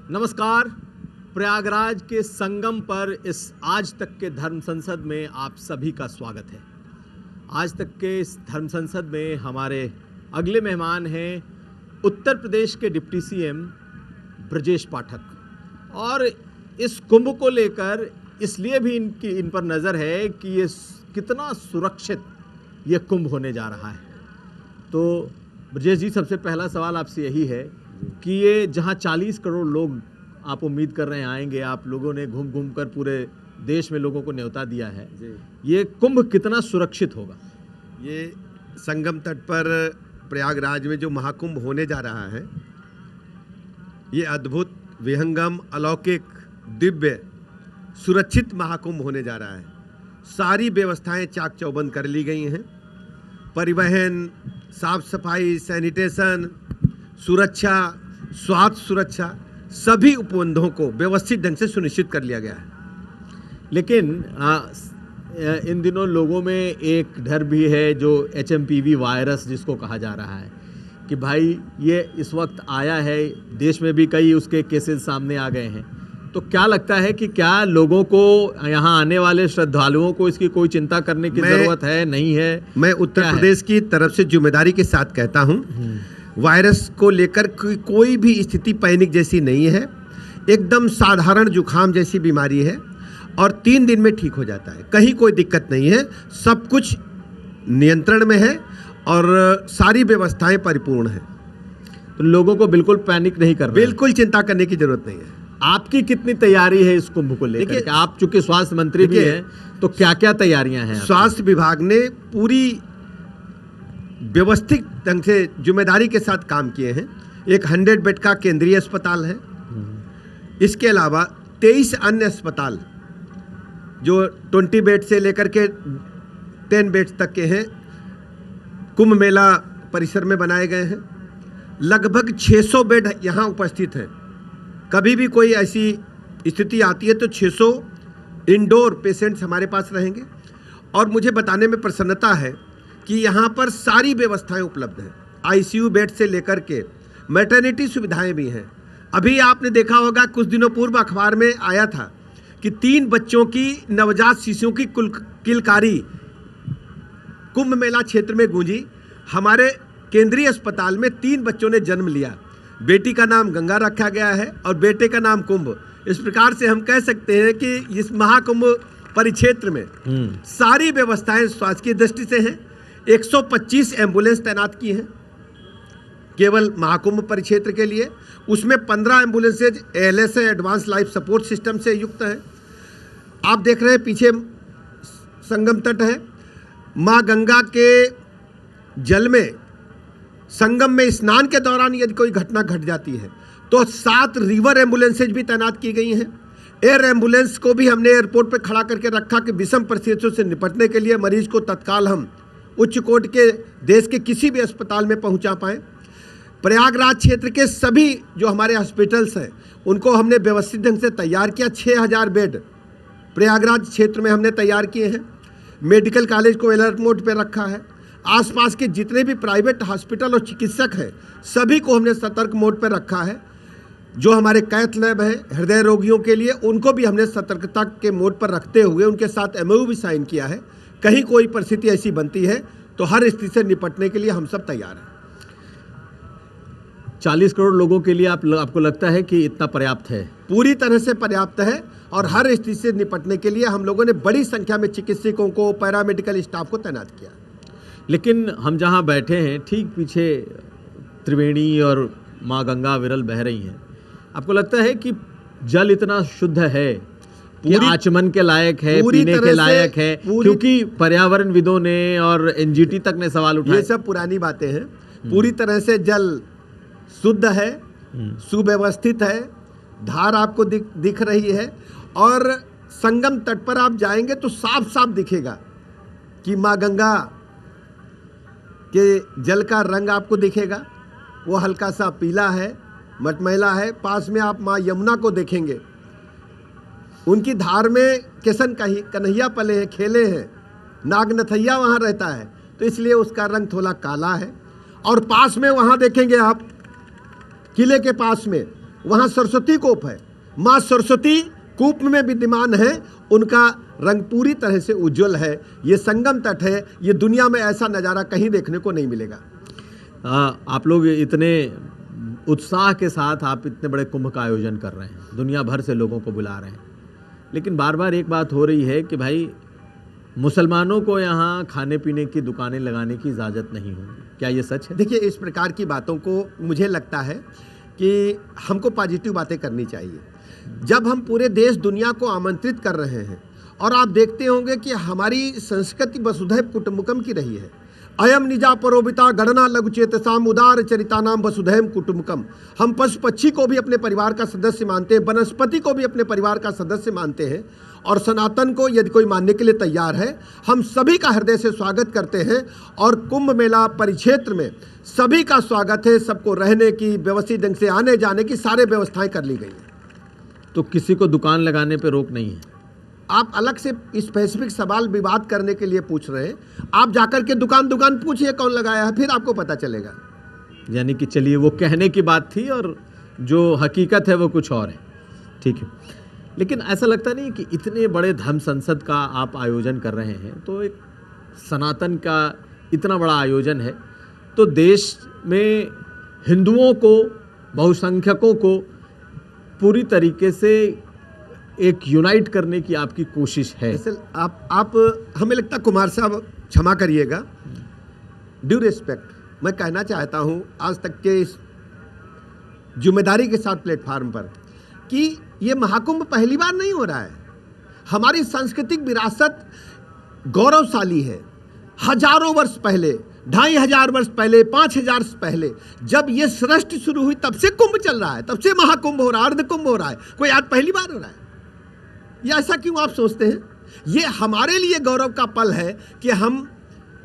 नमस्कार। प्रयागराज के संगम पर इस आज तक के धर्म संसद में आप सभी का स्वागत है। आज तक के इस धर्म संसद में हमारे अगले मेहमान हैं उत्तर प्रदेश के डिप्टी सीएम ब्रजेश पाठक। और इस कुंभ को लेकर इसलिए भी इन पर नज़र है कि ये कितना सुरक्षित ये कुंभ होने जा रहा है। तो ब्रजेश जी, सबसे पहला सवाल आपसे यही है कि ये जहाँ 40 करोड़ लोग आप उम्मीद कर रहे हैं आएंगे, आप लोगों ने घूम घूम कर पूरे देश में लोगों को न्योता दिया है, ये कुंभ कितना सुरक्षित होगा? ये संगम तट पर प्रयागराज में जो महाकुंभ होने जा रहा है, ये अद्भुत, विहंगम, अलौकिक, दिव्य, सुरक्षित महाकुंभ होने जा रहा है। सारी व्यवस्थाएं चाक चौबंद कर ली गई हैं। परिवहन, साफ सफाई, सैनिटेशन, सुरक्षा, स्वास्थ्य सुरक्षा, सभी उपबंधों को व्यवस्थित ढंग से सुनिश्चित कर लिया गया है। लेकिन इन दिनों लोगों में एक डर भी है, जो HMPV वायरस जिसको कहा जा रहा है कि भाई ये इस वक्त आया है, देश में भी कई उसके केसेस सामने आ गए हैं। तो क्या लगता है कि क्या लोगों को, यहाँ आने वाले श्रद्धालुओं को इसकी कोई चिंता करने की ज़रूरत है, नहीं है? मैं उत्तर प्रदेश की तरफ से जिम्मेदारी के साथ कहता हूँ, वायरस को लेकर कोई भी स्थिति पैनिक जैसी नहीं है। एकदम साधारण जुखाम जैसी बीमारी है और 3 दिन में ठीक हो जाता है। कहीं कोई दिक्कत नहीं है, सब कुछ नियंत्रण में है और सारी व्यवस्थाएं परिपूर्ण हैं। तो लोगों को बिल्कुल पैनिक नहीं करना, बिल्कुल चिंता करने की जरूरत नहीं है। आपकी कितनी तैयारी है इस कुंभ को लेकर? आप चूंकि स्वास्थ्य मंत्री भी हैं, तो क्या क्या तैयारियां हैं? स्वास्थ्य विभाग ने पूरी व्यवस्थित ढंग से जिम्मेदारी के साथ काम किए हैं। एक 100 बेड का केंद्रीय अस्पताल है। इसके अलावा 23 अन्य अस्पताल जो 20 बेड से लेकर के 10 बेड तक के हैं, कुंभ मेला परिसर में बनाए गए हैं। लगभग 600 बेड यहाँ उपस्थित हैं। कभी भी कोई ऐसी स्थिति आती है तो 600 इंडोर पेशेंट्स हमारे पास रहेंगे। और मुझे बताने में प्रसन्नता है कि यहाँ पर सारी व्यवस्थाएं उपलब्ध हैं। ICU बेड से लेकर के मैटरनिटी सुविधाएं भी हैं। अभी आपने देखा होगा, कुछ दिनों पूर्व अखबार में आया था कि 3 बच्चों की, नवजात शिशुओं की किलकारी कुंभ मेला क्षेत्र में गूंजी। हमारे केंद्रीय अस्पताल में 3 बच्चों ने जन्म लिया। बेटी का नाम गंगा रखा गया है और बेटे का नाम कुंभ। इस प्रकार से हम कह सकते हैं कि इस महाकुंभ परिक्षेत्र में सारी व्यवस्थाएं स्वास्थ्य की दृष्टि से हैं। 125 एम्बुलेंस तैनात की हैं केवल महाकुंभ परिक्षेत्र के लिए। उसमें 15 ambulances ALS advance life support system से युक्त हैं। आप देख रहे हैं पीछे संगम तट है। माँ गंगा के जल में, संगम में स्नान के दौरान यदि कोई घटना घट जाती है तो 7 रिवर एम्बुलेंसेज भी तैनात की गई हैं। एयर एम्बुलेंस को भी हमने एयरपोर्ट पर खड़ा करके रखा कि विषम परिस्थितियों से निपटने के लिए मरीज को तत्काल हम उच्च कोटि के देश के किसी भी अस्पताल में पहुंचा पाएं। प्रयागराज क्षेत्र के सभी जो हमारे हॉस्पिटल्स हैं, उनको हमने व्यवस्थित ढंग से तैयार किया। 6000 बेड प्रयागराज क्षेत्र में हमने तैयार किए हैं। मेडिकल कॉलेज को अलर्ट मोड पर रखा है। आसपास के जितने भी प्राइवेट हॉस्पिटल और चिकित्सक हैं, सभी को हमने सतर्क मोड पर रखा है। जो हमारे कैथ लैब है हृदय रोगियों के लिए, उनको भी हमने सतर्कता के मोड पर रखते हुए उनके साथ MOU भी साइन किया है। कहीं कोई परिस्थिति ऐसी बनती है तो हर स्थिति से निपटने के लिए हम सब तैयार हैं। 40 करोड़ लोगों के लिए आपको लगता है कि इतना पर्याप्त है? पूरी तरह से पर्याप्त है। और हर स्थिति से निपटने के लिए हम लोगों ने बड़ी संख्या में चिकित्सकों को, पैरामेडिकल स्टाफ को तैनात किया। लेकिन हम जहाँ बैठे हैं, ठीक पीछे त्रिवेणी और माँ गंगा विरल बह रही हैं। आपको लगता है कि जल इतना शुद्ध है, ये आचमन के लायक है, पीने के लायक है? क्योंकि पर्यावरण विदों ने और NGT तक ने सवाल उठाए। ये सब पुरानी बातें हैं। पूरी तरह से जल शुद्ध है, सुव्यवस्थित है। धार आपको दिख रही है और संगम तट पर आप जाएंगे तो साफ साफ दिखेगा कि माँ गंगा के जल का रंग आपको दिखेगा। वो हल्का सा पीला है, मटमैला है। पास में आप माँ यमुना को देखेंगे, उनकी धार में किशन कन्हैया पले हैं, खेले हैं। नागनथैया वहाँ रहता है, तो इसलिए उसका रंग थोड़ा काला है। और पास में वहाँ देखेंगे आप, किले के पास में वहाँ सरस्वती कूप है, माँ सरस्वती कूप में विद्यमान है, उनका रंग पूरी तरह से उज्जवल है। ये संगम तट है, ये दुनिया में ऐसा नज़ारा कहीं देखने को नहीं मिलेगा। आप लोग इतने उत्साह के साथ आप इतने बड़े कुंभ का आयोजन कर रहे हैं, दुनिया भर से लोगों को बुला रहे हैं, लेकिन बार बार एक बात हो रही है कि भाई मुसलमानों को यहाँ खाने पीने की दुकानें लगाने की इजाज़त नहीं होगी। क्या ये सच है? देखिए, इस प्रकार की बातों को मुझे लगता है कि हमको पॉजिटिव बातें करनी चाहिए। जब हम पूरे देश दुनिया को आमंत्रित कर रहे हैं, और आप देखते होंगे कि हमारी संस्कृति वसुधैव कुटुम्बकम की रही है। अयम निजा परोबिता गणना लघुचेतसाम उदार चरितानाम वसुधैव कुटुम्बकम। हम पशु पक्षी को भी अपने परिवार का सदस्य मानते हैं, वनस्पति को भी अपने परिवार का सदस्य मानते हैं, और सनातन को यदि कोई मानने के लिए तैयार है, हम सभी का हृदय से स्वागत करते हैं। और कुंभ मेला परिक्षेत्र में सभी का स्वागत है, सबको रहने की, व्यवस्थित ढंग से आने जाने की सारे व्यवस्थाएं कर ली गई हैं। तो किसी को दुकान लगाने पे रोक नहीं है? आप अलग से स्पेसिफिक सवाल विवाद करने के लिए पूछ रहे हैं। आप जाकर के दुकान पूछिए कौन लगाया है, फिर आपको पता चलेगा। यानी कि चलिए, वो कहने की बात थी और जो हकीकत है वो कुछ और है, ठीक है। लेकिन ऐसा लगता नहीं कि इतने बड़े धर्म संसद का आप आयोजन कर रहे हैं, तो एक सनातन का इतना बड़ा आयोजन है, तो देश में हिंदुओं को, बहुसंख्यकों को पूरी तरीके से एक यूनाइट करने की आपकी कोशिश है। आप हमें लगता है कुमार साहब, क्षमा करिएगा, ड्यू रिस्पेक्ट मैं कहना चाहता हूं आज तक के इस जिम्मेदारी के साथ प्लेटफार्म पर कि ये महाकुंभ पहली बार नहीं हो रहा है। हमारी सांस्कृतिक विरासत गौरवशाली है। हजारों वर्ष पहले, 2500 वर्ष पहले, 5000 वर्ष पहले जब ये सृष्टि शुरू हुई तब से कुंभ चल रहा है, तब से महाकुंभ हो रहा है, अर्ध कुंभ हो रहा है। कोई आज पहली बार हो रहा है? या ऐसा क्यों आप सोचते हैं? ये हमारे लिए गौरव का पल है कि हम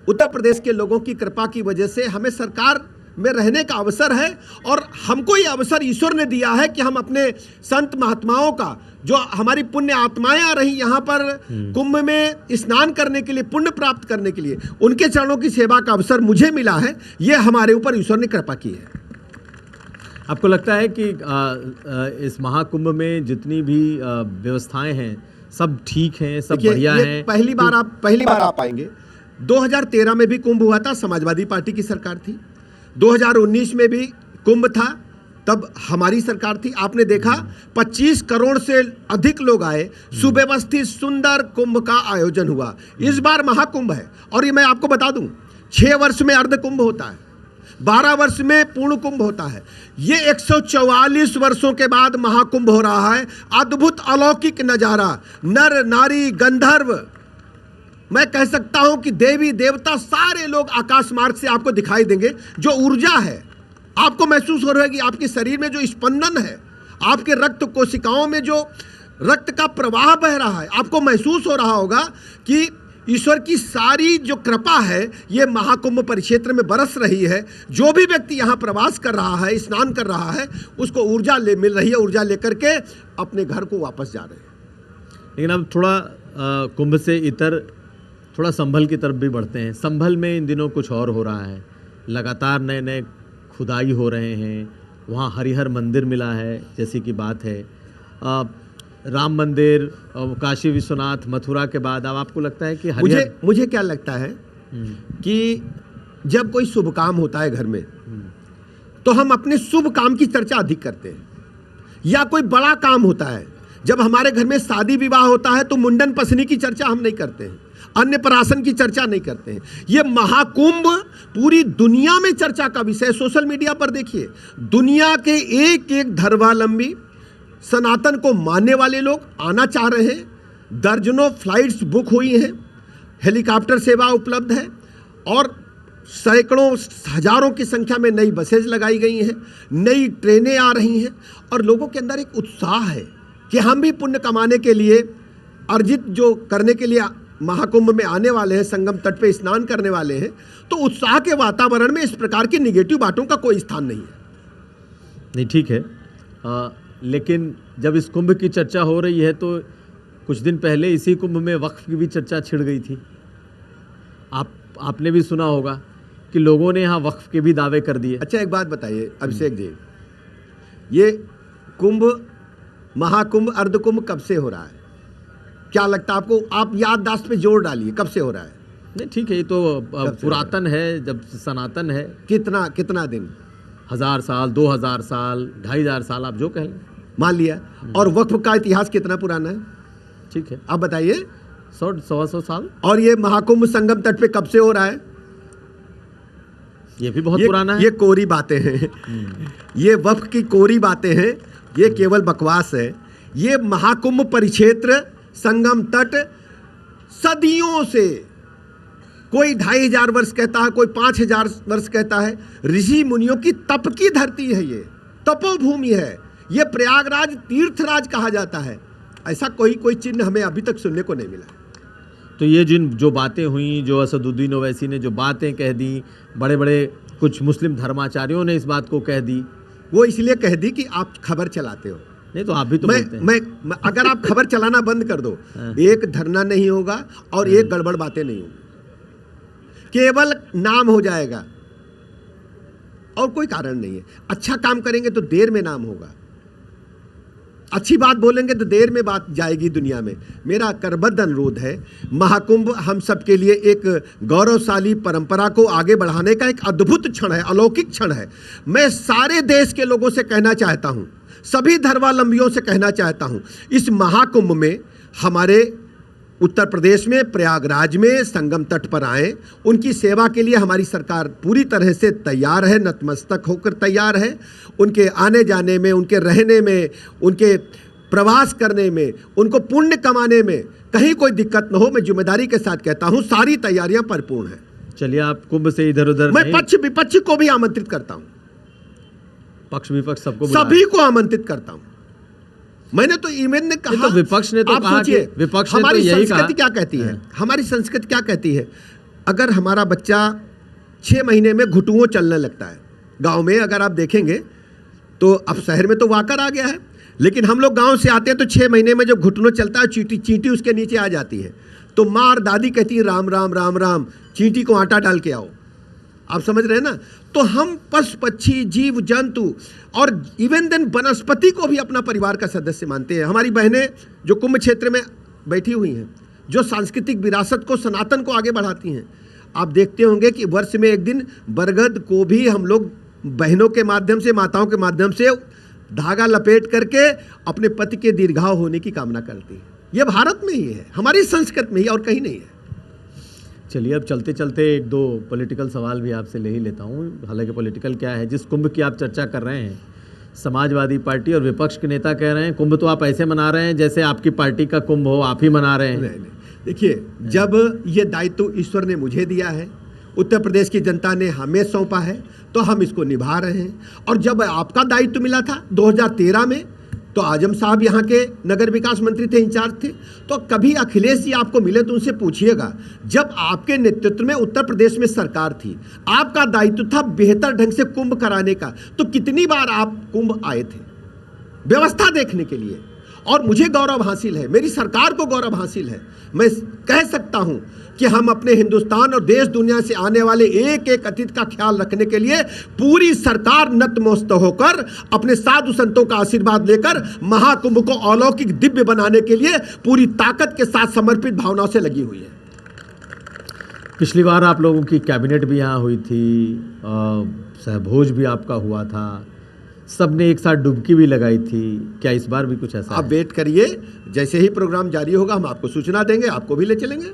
उत्तर प्रदेश के लोगों की कृपा की वजह से हमें सरकार में रहने का अवसर है, और हमको ये अवसर ईश्वर ने दिया है कि हम अपने संत महात्माओं का, जो हमारी पुण्य आत्माएं आ रही यहाँ पर कुंभ में स्नान करने के लिए, पुण्य प्राप्त करने के लिए, उनके चरणों की सेवा का अवसर मुझे मिला है। ये हमारे ऊपर ईश्वर ने कृपा की है। आपको लगता है कि इस महाकुंभ में जितनी भी व्यवस्थाएं हैं सब ठीक हैं, सब बढ़िया हैं? पहली बार आप पाएंगे। 2013 में भी कुंभ हुआ था, समाजवादी पार्टी की सरकार थी। 2019 में भी कुंभ था, तब हमारी सरकार थी। आपने देखा 25 करोड़ से अधिक लोग आए, सुव्यवस्थित सुंदर कुंभ का आयोजन हुआ। इस बार महाकुंभ है, और ये मैं आपको बता दूं, 6 वर्ष में अर्ध कुंभ होता है, 12 वर्ष में पूर्ण कुंभ होता है। ये 144 वर्षों के बाद महाकुंभ हो रहा है। अद्भुत अलौकिक नजारा, नर नारी गंधर्व, मैं कह सकता हूं कि देवी देवता सारे लोग आकाश मार्ग से आपको दिखाई देंगे। जो ऊर्जा है आपको महसूस हो रहा है कि आपके शरीर में जो स्पंदन है, आपके रक्त कोशिकाओं में जो रक्त का प्रवाह बह रहा है, आपको महसूस हो रहा होगा कि ईश्वर की सारी जो कृपा है ये महाकुंभ परिक्षेत्र में बरस रही है। जो भी व्यक्ति यहाँ प्रवास कर रहा है, स्नान कर रहा है, उसको ऊर्जा मिल रही है, ऊर्जा लेकर के अपने घर को वापस जा रहे हैं। लेकिन अब थोड़ा कुंभ से इतर थोड़ा संभल की तरफ भी बढ़ते हैं। संभल में इन दिनों कुछ और हो रहा है, लगातार नए नए खुदाई हो रहे हैं, वहाँ हरिहर मंदिर मिला है जैसी की बात है, राम मंदिर, काशी विश्वनाथ, मथुरा के बाद अब आपको लगता है कि मुझे क्या लगता है कि जब कोई शुभ काम होता है घर में, तो हम अपने शुभ काम की चर्चा अधिक करते हैं। या कोई बड़ा काम होता है, जब हमारे घर में शादी विवाह होता है तो मुंडन पसनी की चर्चा हम नहीं करते हैं, अन्नप्राशन की चर्चा नहीं करते हैं। ये महाकुंभ पूरी दुनिया में चर्चा का विषय। सोशल मीडिया पर देखिए, दुनिया के एक एक धर्मावलंबी, सनातन को मानने वाले लोग आना चाह रहे हैं। दर्जनों फ्लाइट्स बुक हुई हैं, हेलीकॉप्टर सेवा उपलब्ध है, और सैकड़ों हजारों की संख्या में नई बसेज लगाई गई हैं, नई ट्रेनें आ रही हैं, और लोगों के अंदर एक उत्साह है कि हम भी पुण्य कमाने के लिए, अर्जित जो करने के लिए महाकुंभ में आने वाले हैं, संगम तट पे स्नान करने वाले हैं। तो उत्साह के वातावरण में इस प्रकार की निगेटिव बातों का कोई स्थान नहीं है। नहीं, ठीक है, लेकिन जब इस कुंभ की चर्चा हो रही है तो कुछ दिन पहले इसी कुंभ में वक्फ की भी चर्चा छिड़ गई थी। आपने भी सुना होगा कि लोगों ने यहाँ वक्फ के भी दावे कर दिए। अच्छा, एक बात बताइए अभिषेक जी, ये कुंभ, महाकुंभ, अर्धकुंभ कब से हो रहा है? क्या लगता है आपको? आप याददाश्त पे जोर डालिए, कब से हो रहा है? नहीं ठीक है, ये तो पुरातन है, जब सनातन है। कितना दिन? 1000 साल, 2000 साल, 2500 साल, आप जो कह लें, मान लिया। और वक्फ का इतिहास कितना पुराना है? ठीक है, आप बताइए। 100-125 साल। और ये महाकुंभ संगम तट पे कब से हो रहा है? ये भी बहुत पुराना है। ये कोरी बातें हैं, ये वक्फ की कोरी बातें हैं, ये केवल बकवास है। ये महाकुंभ परिक्षेत्र, संगम तट सदियों से, कोई 2500 वर्ष कहता है, कोई 5000 वर्ष कहता है, ऋषि मुनियों की तप की धरती है, ये तपोभूमि है, ये प्रयागराज तीर्थराज कहा जाता है। ऐसा कोई चिन्ह हमें अभी तक सुनने को नहीं मिला। तो ये जो बातें हुई, जो असदुद्दीन ओवैसी ने जो बातें कह दी, बड़े बड़े कुछ मुस्लिम धर्माचार्यों ने इस बात को कह दी, वो इसलिए कह दी कि आप खबर चलाते हो। नहीं तो आप भी तो बोलते हैं। मैं अगर आप खबर चलाना बंद कर दो, एक धरना नहीं होगा और एक गड़बड़ बातें नहीं होगी, केवल नाम हो जाएगा और कोई कारण नहीं है। अच्छा काम करेंगे तो देर में नाम होगा, अच्छी बात बोलेंगे तो देर में बात जाएगी दुनिया में। मेरा करबद्ध अनुरोध है, महाकुंभ हम सब के लिए एक गौरवशाली परंपरा को आगे बढ़ाने का एक अद्भुत क्षण है, अलौकिक क्षण है। मैं सारे देश के लोगों से कहना चाहता हूं, सभी धर्मावलंबियों से कहना चाहता हूं, इस महाकुंभ में हमारे उत्तर प्रदेश में प्रयागराज में संगम तट पर आए, उनकी सेवा के लिए हमारी सरकार पूरी तरह से तैयार है, नतमस्तक होकर तैयार है। उनके आने जाने में, उनके रहने में, उनके प्रवास करने में, उनको पुण्य कमाने में कहीं कोई दिक्कत न हो, मैं जिम्मेदारी के साथ कहता हूं, सारी तैयारियां परिपूर्ण हैं। चलिए, आप कुंभ से इधर उधर, मैं पक्ष विपक्ष को भी आमंत्रित करता हूं, पक्ष विपक्ष सबको, सभी को आमंत्रित करता हूं। मैंने तो ईमेल ने कहा, तो विपक्ष ने तो आप कहा कि विपक्ष ने हमारी तो यही संस्कृति क्या कहती है, हमारी संस्कृति क्या कहती है, अगर हमारा बच्चा 6 महीने में घुटुओं चलने लगता है, गांव में अगर आप देखेंगे तो, अब शहर में तो वाकर आ गया है, लेकिन हम लोग गांव से आते हैं तो 6 महीने में जब घुटनों चलता है, चींटी उसके नीचे आ जाती है, तो माँ और दादी कहती है राम राम राम राम, चींटी को आटा डाल के आओ। आप समझ रहे हैं ना? तो हम पशु पक्षी जीव जंतु और इवन देन वनस्पति को भी अपना परिवार का सदस्य मानते हैं। हमारी बहनें जो कुंभ क्षेत्र में बैठी हुई हैं, जो सांस्कृतिक विरासत को, सनातन को आगे बढ़ाती हैं, आप देखते होंगे कि वर्ष में एक दिन बरगद को भी हम लोग बहनों के माध्यम से, माताओं के माध्यम से धागा लपेट करके अपने पति के दीर्घायु होने की कामना करती है। यह भारत में ही है, हमारी संस्कृति में ही, और कहीं नहीं है। चलिए, अब चलते चलते 1-2 पॉलिटिकल सवाल भी आपसे ले ही लेता हूँ। हालांकि पॉलिटिकल क्या है, जिस कुंभ की आप चर्चा कर रहे हैं, समाजवादी पार्टी और विपक्ष के नेता कह रहे हैं कुंभ तो आप ऐसे मना रहे हैं जैसे आपकी पार्टी का कुंभ हो, आप ही मना रहे हैं। नहीं, देखिए, जब ये दायित्व ईश्वर ने मुझे दिया है, उत्तर प्रदेश की जनता ने हमें सौंपा है, तो हम इसको निभा रहे हैं। और जब आपका दायित्व मिला था 2013 में, तो आजम साहब यहाँ के नगर विकास मंत्री थे, इंचार्ज थे, तो कभी अखिलेश जी आपको मिले तो उनसे पूछिएगा, जब आपके नेतृत्व में उत्तर प्रदेश में सरकार थी, आपका दायित्व था बेहतर ढंग से कुंभ कराने का, तो कितनी बार आप कुंभ आए थे व्यवस्था देखने के लिए? और मुझे गौरव हासिल है, मेरी सरकार को गौरव हासिल है, मैं कह सकता हूं कि हम अपने हिंदुस्तान और देश दुनिया से आने वाले एक एक अतिथि का ख्याल रखने के लिए पूरी सरकार नतमस्तक होकर, अपने साधु संतों का आशीर्वाद लेकर महाकुंभ को अलौकिक दिव्य बनाने के लिए पूरी ताकत के साथ समर्पित भावनाओं से लगी हुई है। पिछली बार आप लोगों की कैबिनेट भी यहाँ हुई थी, सहभोज भी आपका हुआ था, सबने एक साथ डुबकी भी लगाई थी, क्या इस बार भी कुछ ऐसा? आप वेट करिए, जैसे ही प्रोग्राम जारी होगा हम आपको सूचना देंगे, आपको भी ले चलेंगे।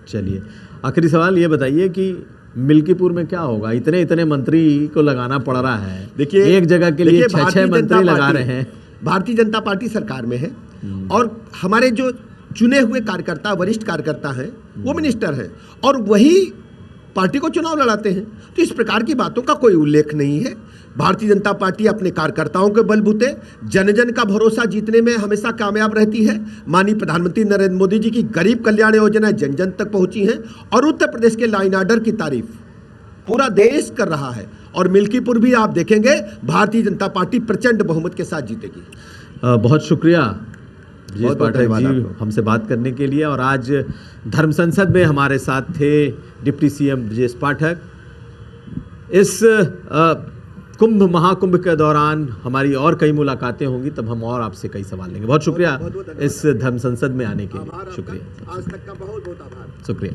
चलिए, आखिरी सवाल ये बताइए कि मिल्कीपुर में क्या होगा? इतने मंत्री को लगाना पड़ रहा है, देखिए एक जगह के लिए 6 मंत्री लगा रहे हैं। भारतीय जनता पार्टी सरकार में है और हमारे जो चुने हुए कार्यकर्ता, वरिष्ठ कार्यकर्ता हैं, वो मिनिस्टर हैं और वही पार्टी को चुनाव लड़ाते हैं, तो इस प्रकार की बातों का कोई उल्लेख नहीं है। भारतीय जनता पार्टी अपने कार्यकर्ताओं के बलबूते जन जन का भरोसा जीतने में हमेशा कामयाब रहती है। माननीय प्रधानमंत्री नरेंद्र मोदी जी की गरीब कल्याण योजना जन जन तक पहुंची हैं और उत्तर प्रदेश के लॉ एंड ऑर्डर की तारीफ पूरा देश कर रहा है। और मिल्कीपुर भी आप देखेंगे भारतीय जनता पार्टी प्रचंड बहुमत के साथ जीतेगी। बहुत शुक्रिया ब्रजेश पाठक जी आपको हमसे बात करने के लिए। और आज धर्म संसद में हमारे साथ थे डिप्टी सीएम ब्रजेश पाठक। इस कुंभ महाकुंभ के दौरान हमारी और कई मुलाकातें होंगी, तब हम और आपसे कई सवाल लेंगे। बहुत शुक्रिया इस धर्म संसद में आने के लिए। शुक्रिया, आज तक का बहुत बहुत आभार। शुक्रिया।